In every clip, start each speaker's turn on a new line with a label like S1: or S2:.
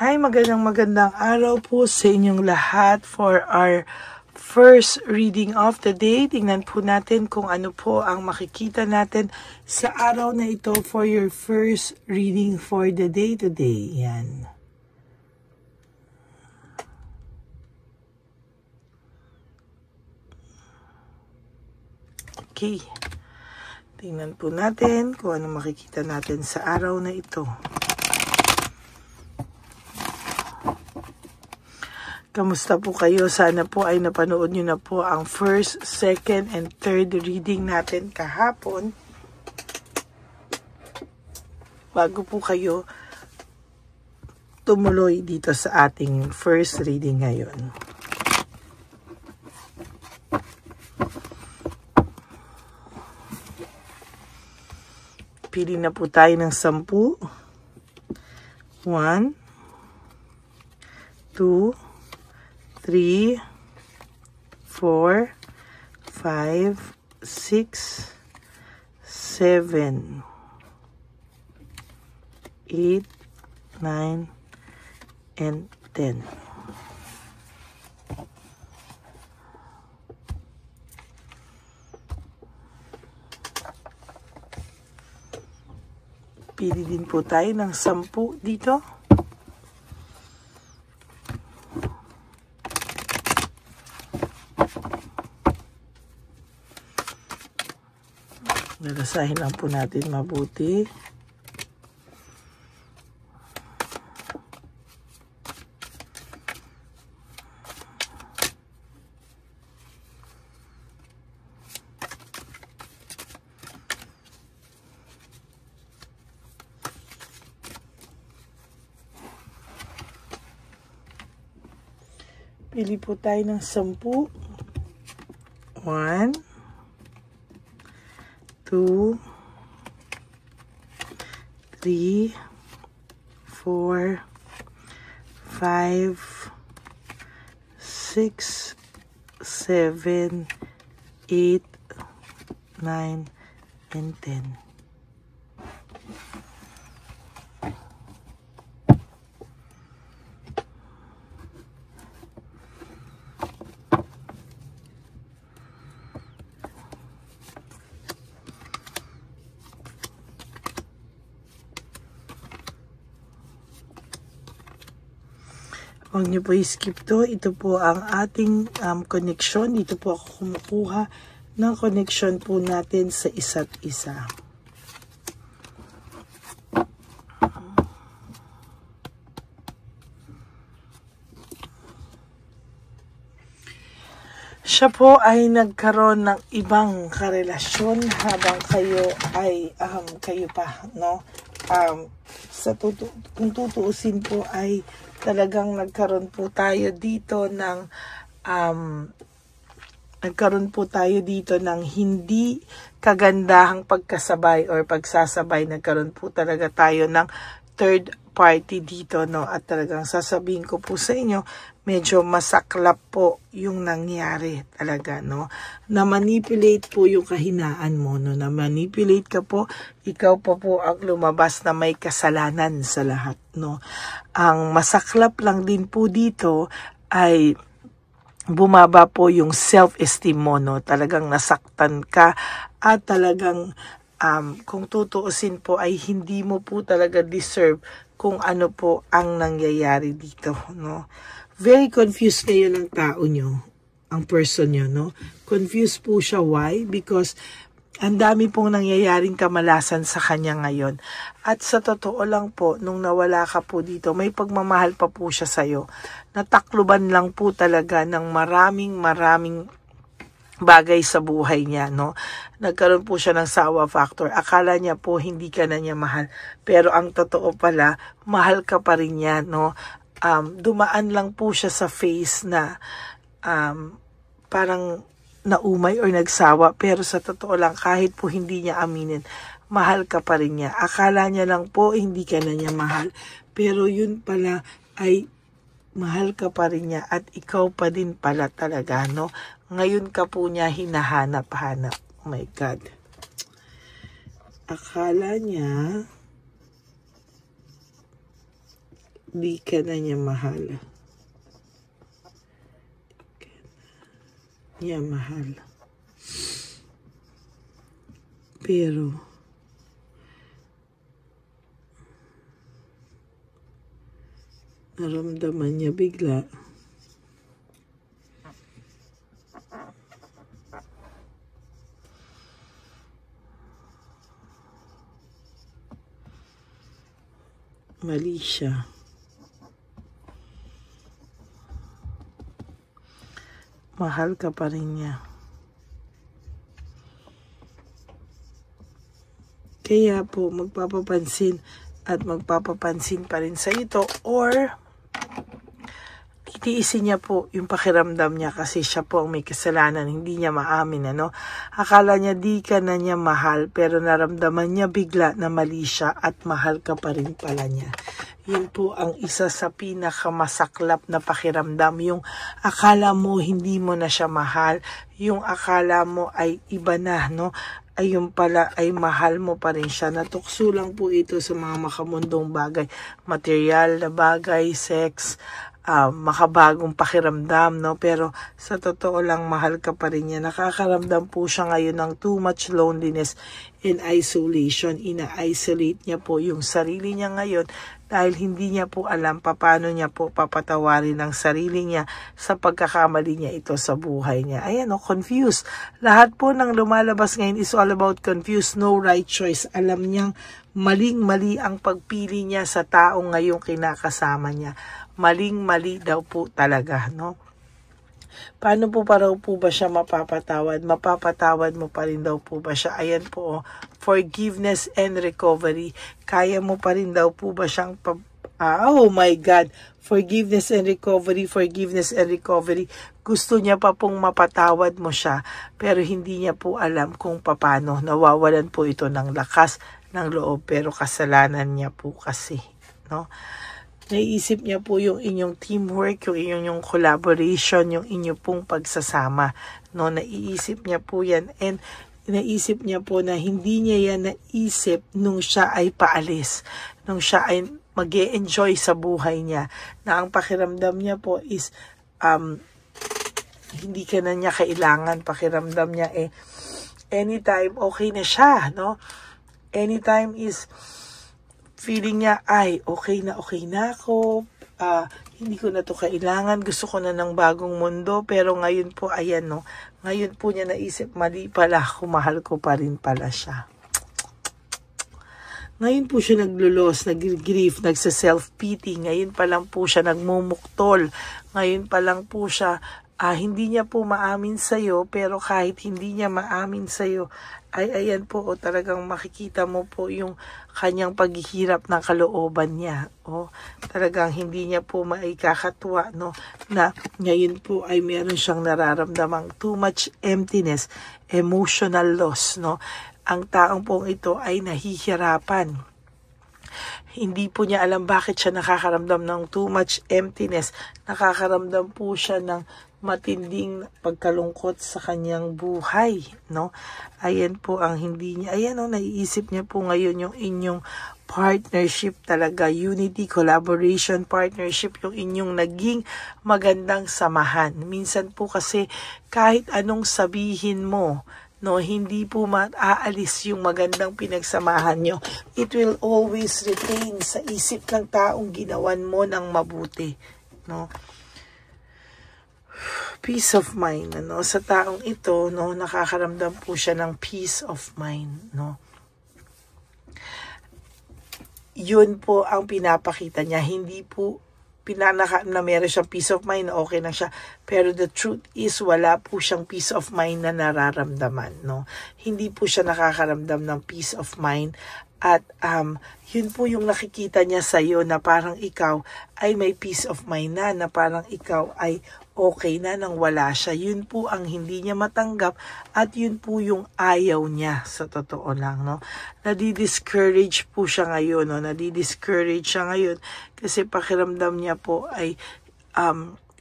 S1: Hi, magandang araw po sa inyong lahat for our first reading of the day. Tingnan po natin kung ano po ang makikita natin sa araw na ito for your first reading for the day today. Yan. Okay. Tingnan po natin kung ano makikita natin sa araw na ito. Kamusta po kayo? Sana po ay napanood nyo na po ang first, second, and third reading natin kahapon. Bago po kayo tumuloy dito sa ating first reading ngayon. Pili na po tayo ng 10. 1, 2, 3, 4, 5, 6, 7, 8, 9, and 10. Pili din po tayo ng 10 dito. Nalasahin lang po natin mabuti. Pili po tayo ng 10. 1, 2, 3, 4, 5, 6, 7, 8, 9, and 10. Huwag niyo po i-skip to. Ito po ang ating connection. Dito po ako kumukuha ng connection po natin sa isa't isa. Siya po ay nagkaroon ng ibang karelasyon habang kayo ay kayo pa, no? Kung tutuusin po ay talagang nagkaroon po tayo dito ng hindi kagandahang pagkasabay or pagsasabay. Nagkaroon po talaga tayo ng third party dito, no? At talagang sasabihin ko po sa inyo, medyo masaklap po yung nangyari talaga, no? Na-manipulate po yung kahinaan mo, no? Na-manipulate ka po, ikaw pa po ang lumabas na may kasalanan sa lahat, no? Ang masaklap lang din po dito ay bumaba po yung self-esteem mo, no? Talagang nasaktan ka at talagang kung tutuusin po ay hindi mo po talaga deserve kung ano po ang nangyayari dito, no? Very confused kayo ng tao nyo, ang person nyo, no? Confused po siya. Why? Because ang dami pong nangyayaring kamalasan sa kanya ngayon. At sa totoo lang po, nung nawala ka po dito, may pagmamahal pa po siya sa'yo. Natakluban lang po talaga ng maraming bagay sa buhay niya, no? Nagkaroon po siya ng sawa factor. Akala niya po hindi ka na niya mahal. Pero ang totoo pala, mahal ka pa rin niya, no? Dumaan lang po siya sa phase na parang naumay or nagsawa. Pero sa totoo lang, kahit po hindi niya aminin, mahal ka pa rin niya. Akala niya lang po hindi ka na niya mahal. Pero yun pala ay mahal ka pa rin niya at ikaw pa din pala talaga, no? Ngayon ka po niya hinahanap-hanap. Oh my God. Akala niya Di ka na niya mahal. Niya mahal. Pero naramdaman niya bigla mali siya. Mahal ka pa rin niya. Kaya po magpapapansin at magpapapansin pa rin sa ito, or titiisin niya po yung pakiramdam niya kasi siya po ang may kasalanan, hindi niya maamin, ano? Akala niya di ka na niya mahal, pero naramdaman niya bigla na mali siya at mahal ka pa rin pala niya. Yun po ang isa sa pinakamasaklap na pakiramdam, yung akala mo hindi mo na siya mahal, yung akala mo ay iba na, no? Ay yung pala ay mahal mo pa rin siya. Natukso lang po ito sa mga makamundong bagay, material na bagay, sex, makabagong pakiramdam, no? Pero sa totoo lang, mahal ka pa rin niya. Nakakaramdam po siya ngayon ng too much loneliness and isolation. Ina-isolate niya po yung sarili niya ngayon dahil hindi niya po alam paano niya po papatawarin ang sarili niya sa pagkakamali niya ito sa buhay niya. Ayan, confused. Lahat po ng lumalabas ngayon is all about confused, no right choice. Alam niyang maling-mali ang pagpili niya sa taong ngayong kinakasama niya. Maling-mali daw po talaga, no? Paano po pa raw po ba siya mapapatawad? Mapapatawad mo pa rin daw po ba siya? Ayan po, forgiveness and recovery. Kaya mo pa rin daw po ba siyang oh my God, forgiveness and recovery, forgiveness and recovery. Gusto niya pa pong mapatawad mo siya, pero hindi niya po alam kung paano. Nawawalan po ito ng lakas ng loob, pero kasalanan niya po kasi, no? Naiisip niya po yung inyong teamwork, yung inyong collaboration, yung inyong pong pagsasama, no? Naiisip niya po yan, and naisip niya po na hindi niya yan naisip nung siya ay paalis, nung siya ay mag-e-enjoy sa buhay niya, na ang pakiramdam niya po is hindi ka na niya kailangan. Pakiramdam niya anytime okay na siya, no? Anytime is feeling niya, ay, okay na ako, hindi ko na to kailangan, gusto ko na ng bagong mundo. Pero ngayon po, ayan, no, ngayon po niya naisip, mali pala, mahal ko pa rin pala siya. Ngayon po siya naglulos, nag-grief, nagsa-self-pity, ngayon pa lang po siya nagmumuktol, ngayon pa lang po siya, hindi niya po maamin sa'yo, pero kahit hindi niya maamin sa'yo, ay ayan po, talagang makikita mo po yung kanyang paghihirap ng kalooban niya. Talagang hindi niya po maikakatuwa, no, na ngayon po ay meron siyang nararamdamang too much emptiness, emotional loss, no. Ang taong pong ito ay nahihirapan. Hindi po niya alam bakit siya nakakaramdam ng too much emptiness. Nakakaramdam po siya ng matinding pagkalungkot sa kanyang buhay, no? Ayan po ang hindi niya, ayan, no, naiisip niya po ngayon yung inyong partnership talaga, unity, collaboration, partnership, yung inyong naging magandang samahan. Minsan po kasi kahit anong sabihin mo, no, hindi po maaalis yung magandang pinagsamahan nyo. It will always retain sa isip ng taong ginawan mo ng mabuti, no? Peace of mind, ano, sa taong ito, no, nakakaramdam po siya ng peace of mind, no. Yun po ang pinapakita niya, hindi po na meron siyang peace of mind, na okay na siya, pero the truth is wala po siyang peace of mind na nararamdaman, no. Hindi po siya nakakaramdam ng peace of mind, at yun po yung nakikita niya sa iyo, na parang ikaw ay may peace of mind na parang ikaw ay okay na nang wala siya. Yun po ang hindi niya matanggap, at yun po yung ayaw niya, sa totoo lang, no. Nadi-discourage po siya ngayon, no. Nadi-discourage siya ngayon kasi pakiramdam niya po ay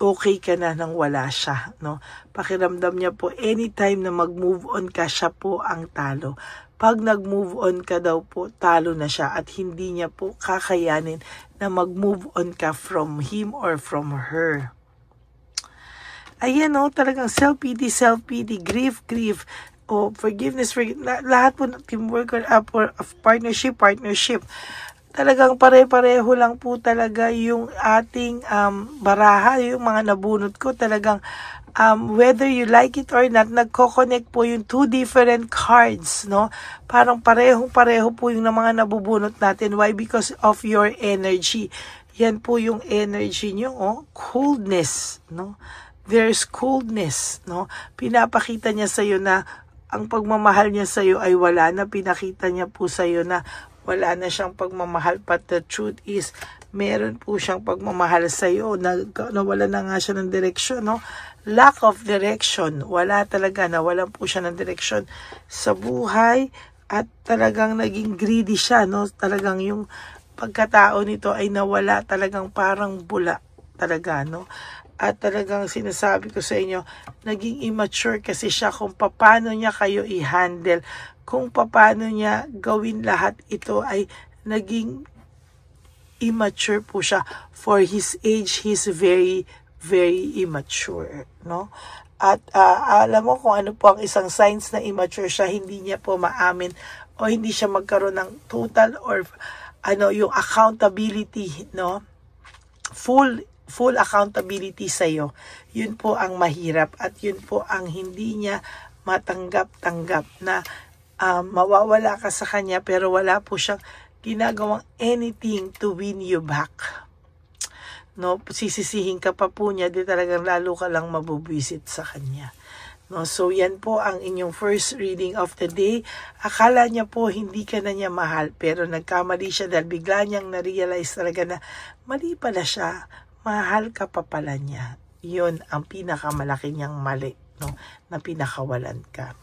S1: okay ka na nang wala siya, no. Pakiramdam niya po anytime na mag-move on ka, siya po ang talo. pag nag-move on ka daw po, talo na siya at hindi niya po kakayanin na mag-move on ka from him or from her. Ayan talagang self-pity, grief, forgiveness, lahat po ng teamwork or partnership. Talagang pare-pareho lang po talaga yung ating baraha, yung mga nabunot ko. Talagang whether you like it or not, nagko-connect po yung two different cards, no? Parang pareho po yung mga nabubunot natin. Why? Because of your energy. Yan po yung energy nyo, coldness, no? There's coldness, no? Pinapakita niya sa'yo na ang pagmamahal niya sa'yo ay wala na. Pinakita niya po sa'yo na wala na siyang pagmamahal. But the truth is, meron po siyang pagmamahal sa'yo. Nawala na nga siya ng direksyon, no? Lack of direction. Wala talaga. Nawalan po siya ng direksyon sa buhay. At talagang naging greedy siya, no? Talagang yung pagkatao nito ay nawala. Talagang parang bula talaga, no? At talagang sinasabi ko sa inyo, naging immature kasi siya kung paano niya kayo i-handle. Kung paano niya gawin lahat ito ay naging immature po siya. For his age, he's very, very immature, no? At alam mo kung ano po ang isang signs na immature siya, hindi niya po maamin o hindi siya magkaroon ng total or yung accountability, no? Full accountability sa'yo. Yun po ang mahirap at yun po ang hindi niya matanggap-tanggap na mawawala ka sa kanya pero wala po siyang ginagawang anything to win you back. No, sisisihin ka pa po niya, di talagang lalo ka lang mabubwisit sa kanya. No, so yan po ang inyong first reading of the day. Akala niya po hindi ka na niya mahal pero nagkamali siya dahil bigla niyang na-realize talaga na mali pala siya. Mahal ka pa pala niya. Yun ang pinakamalaki niyang mali, no? Na pinakawalan ka.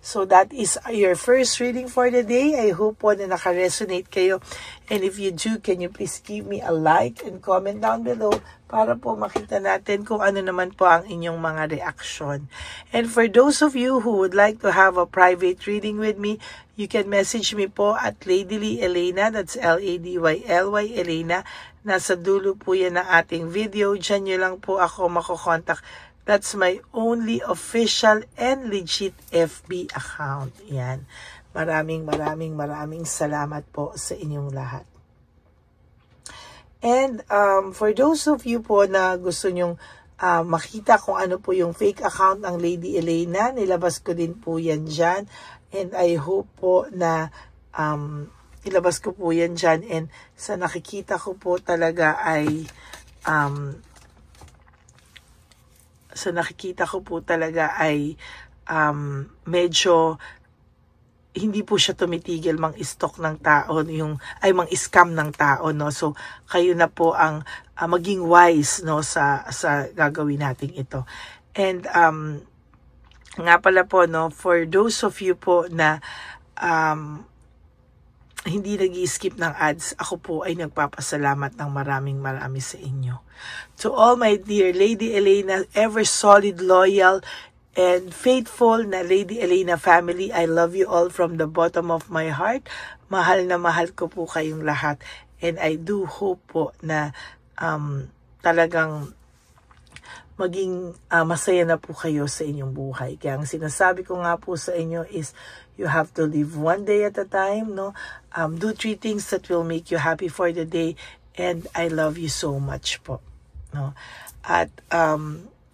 S1: So that is your first reading for the day. I hope po na naka-resonate kayo. And if you do, can you please give me a like and comment down below para po makita natin kung ano naman po ang inyong mga reaction. And for those of you who would like to have a private reading with me, you can message me po at Ladyly Elena. That's Ladyly Elena. Nasa dulo po yan ng ating video. Diyan nyo lang po ako makokontak. That's my only official and legit FB account. Yan. Maraming salamat po sa inyong lahat. And for those of you po na gusto nyong makita kung ano po yung fake account ng Lady Elena, nilabas ko din po yan dyan. And I hope po na ilabas ko po yan dyan. And sa nakikita ko po talaga ay medyo hindi po siya tumitigil mang-stalk ng tao, mang-scam ng tao, no? So, kayo na po ang maging wise, no, sa gagawin natin ito. And, nga pala po, no, for those of you po na hindi nag-i-skip ng ads, ako po ay nagpapasalamat ng marami sa inyo. To all my dear Lady Elena, ever solid, loyal, and faithful na Lady Elena family, I love you all from the bottom of my heart. Mahal na mahal ko po kayong lahat. And I do hope po na talagang maging masaya na po kayo sa inyong buhay. Kaya ang sinasabi ko nga po sa inyo is, you have to live one day at a time, no? Do 3 things that will make you happy for the day. And I love you so much po, no? At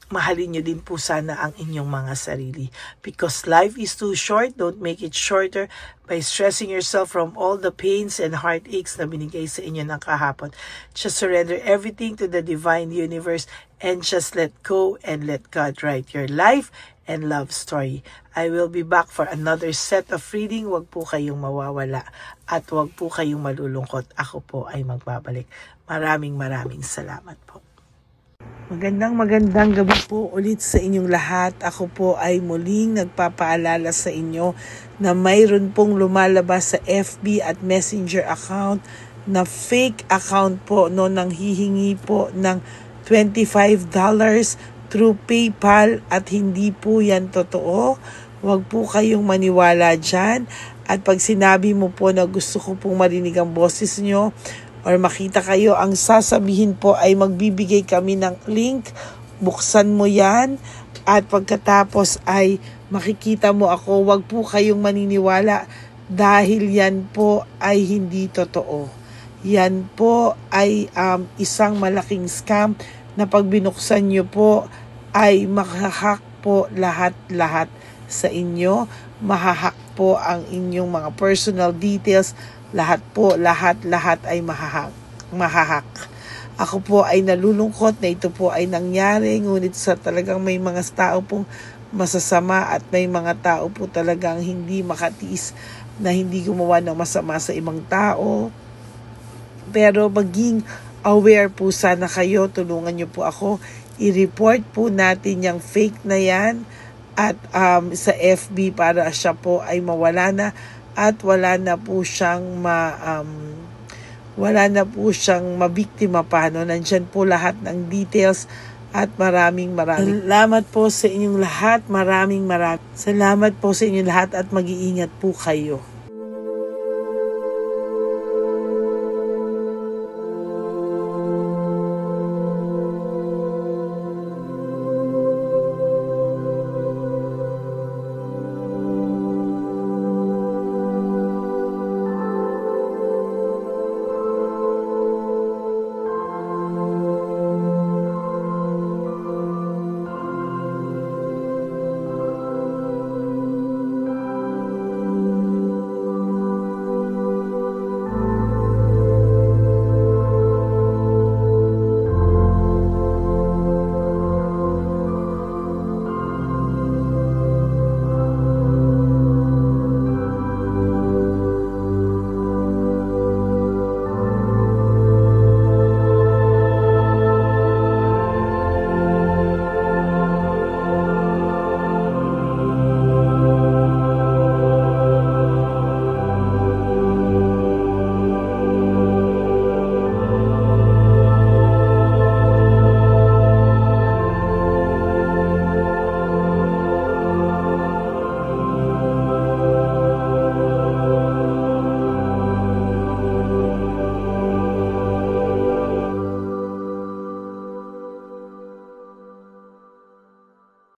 S1: mahalin nyo din po sana ang inyong mga sarili. Because life is too short, don't make it shorter by stressing yourself from all the pains and heartaches na binigay sa inyo ng kahapon. Just surrender everything to the divine universe and just let go and let God write your life and love story. I will be back for another set of reading. Huwag po kayong mawawala at huwag po kayong malulungkot. Ako po ay magbabalik. Maraming salamat po. Magandang gabi po ulit sa inyong lahat. Ako po ay muling nagpapaalala sa inyo na mayroon pong lumalabas sa FB at Messenger account na fake account po, no, nang hihingi po ng $25 through PayPal at hindi po yan totoo. Huwag po kayong maniwala dyan. At pag sinabi mo po na gusto ko pong marinig ang boses nyo or makita kayo, ang sasabihin po ay magbibigay kami ng link. Buksan mo yan at pagkatapos ay makikita mo ako. Huwag po kayong maniniwala dahil yan po ay hindi totoo. Yan po ay isang malaking scam na pag binuksan nyo po ay mahahack po lahat-lahat sa inyo. Mahahack po ang inyong mga personal details. Lahat ay mahahack. Ako po ay nalulungkot na ito po ay nangyari, ngunit sa talagang may mga tao pong masasama at may mga tao po talagang hindi makatiis na hindi gumawa ng masama sa ibang tao. Pero maging aware po sana kayo, tulungan niyo po ako, i-report po natin yung fake na yan at sa FB para siya po ay mawala na at wala na po siyang mabiktima pa. No? Nandyan po lahat ng details at maraming salamat po sa inyong lahat. Maraming salamat po sa inyong lahat at mag-iingat po kayo.